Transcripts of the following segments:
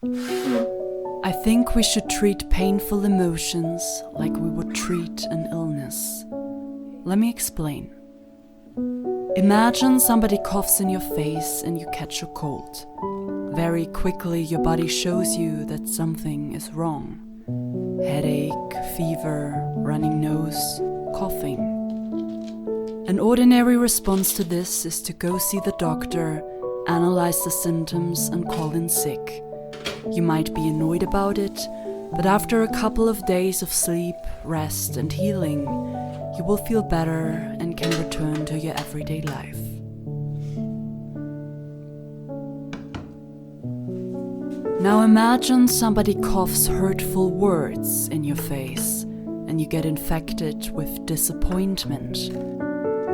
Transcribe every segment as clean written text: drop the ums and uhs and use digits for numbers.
I think we should treat painful emotions like we would treat an illness. Let me explain. Imagine somebody coughs in your face and you catch a cold. Very quickly your body shows you that something is wrong. Headache, fever, running nose, coughing. An ordinary response to this is to go see the doctor, analyze the symptoms and call in sick. You might be annoyed about it, but after a couple of days of sleep, rest and healing, you will feel better and can return to your everyday life. Now imagine somebody coughs hurtful words in your face and you get infected with disappointment.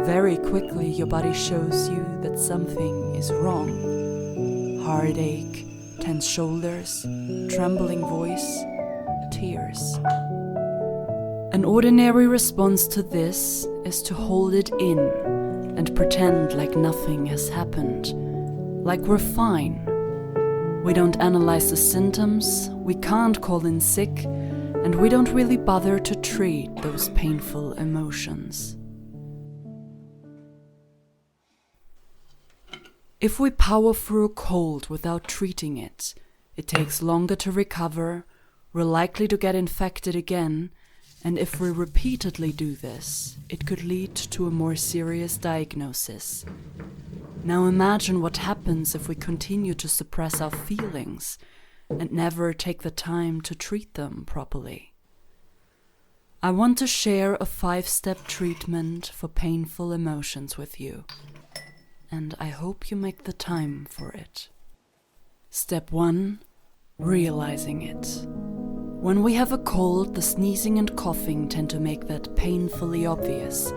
Very quickly your body shows you that something is wrong. Heartache, tense shoulders, trembling voice, tears. An ordinary response to this is to hold it in and pretend like nothing has happened, like we're fine. We don't analyze the symptoms, we can't call in sick, and we don't really bother to treat those painful emotions. If we power through a cold without treating it, it takes longer to recover, we're likely to get infected again, and if we repeatedly do this, it could lead to a more serious diagnosis. Now imagine what happens if we continue to suppress our feelings and never take the time to treat them properly. I want to share a 5-step treatment for painful emotions with you, and I hope you make the time for it. Step 1. Realizing it. When we have a cold, the sneezing and coughing tend to make that painfully obvious.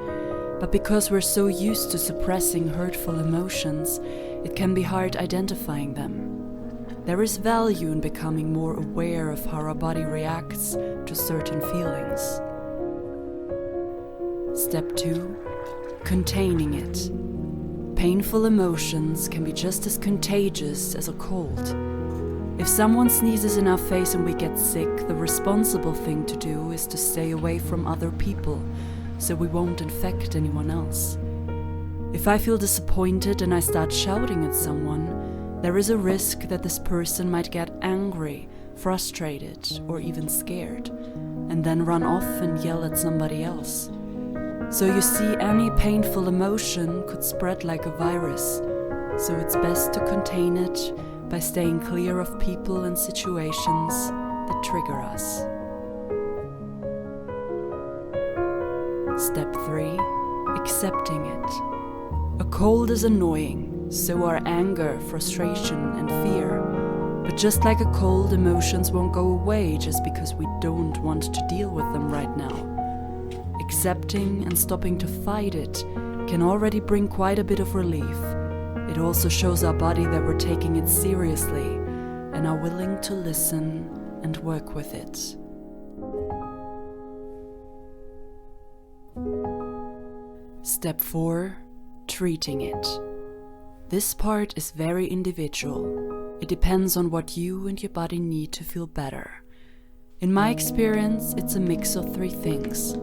But because we're so used to suppressing hurtful emotions, it can be hard identifying them. There is value in becoming more aware of how our body reacts to certain feelings. Step 2. Containing it. Painful emotions can be just as contagious as a cold. If someone sneezes in our face and we get sick, the responsible thing to do is to stay away from other people so we won't infect anyone else. If I feel disappointed and I start shouting at someone, there is a risk that this person might get angry, frustrated, or even scared, and then run off and yell at somebody else. So you see, any painful emotion could spread like a virus, so it's best to contain it by staying clear of people and situations that trigger us. Step 3. Accepting it. A cold is annoying, so are anger, frustration, and fear. But just like a cold, emotions won't go away just because we don't want to deal with them right now. Accepting and stopping to fight it can already bring quite a bit of relief. It also shows our body that we're taking it seriously and are willing to listen and work with it. Step 4. Treating it. This part is very individual. It depends on what you and your body need to feel better. In my experience, it's a mix of 3 things.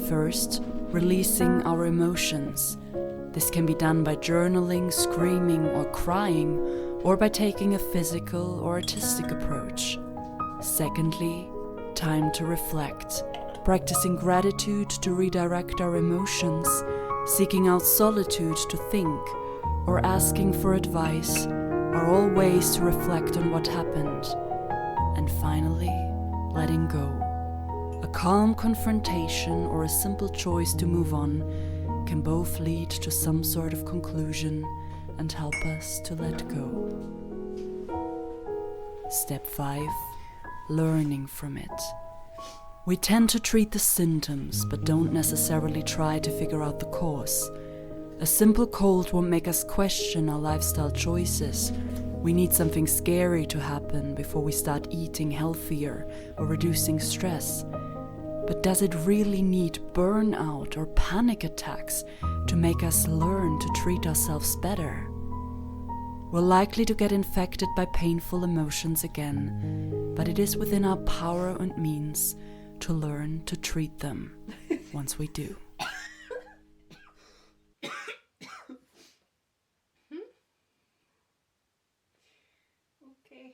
First, releasing our emotions. This can be done by journaling, screaming, or crying, or by taking a physical or artistic approach. Secondly, time to reflect, practicing gratitude to redirect our emotions, seeking out solitude to think, or asking for advice are all ways to reflect on what happened. And finally, letting go. A calm confrontation or a simple choice to move on can both lead to some sort of conclusion and help us to let go. Step 5. Learning from it. We tend to treat the symptoms, but don't necessarily try to figure out the cause. A simple cold won't make us question our lifestyle choices. We need something scary to happen before we start eating healthier or reducing stress. But does it really need burnout or panic attacks to make us learn to treat ourselves better? We're likely to get infected by painful emotions again, but it is within our power and means to learn to treat them once we do. Okay.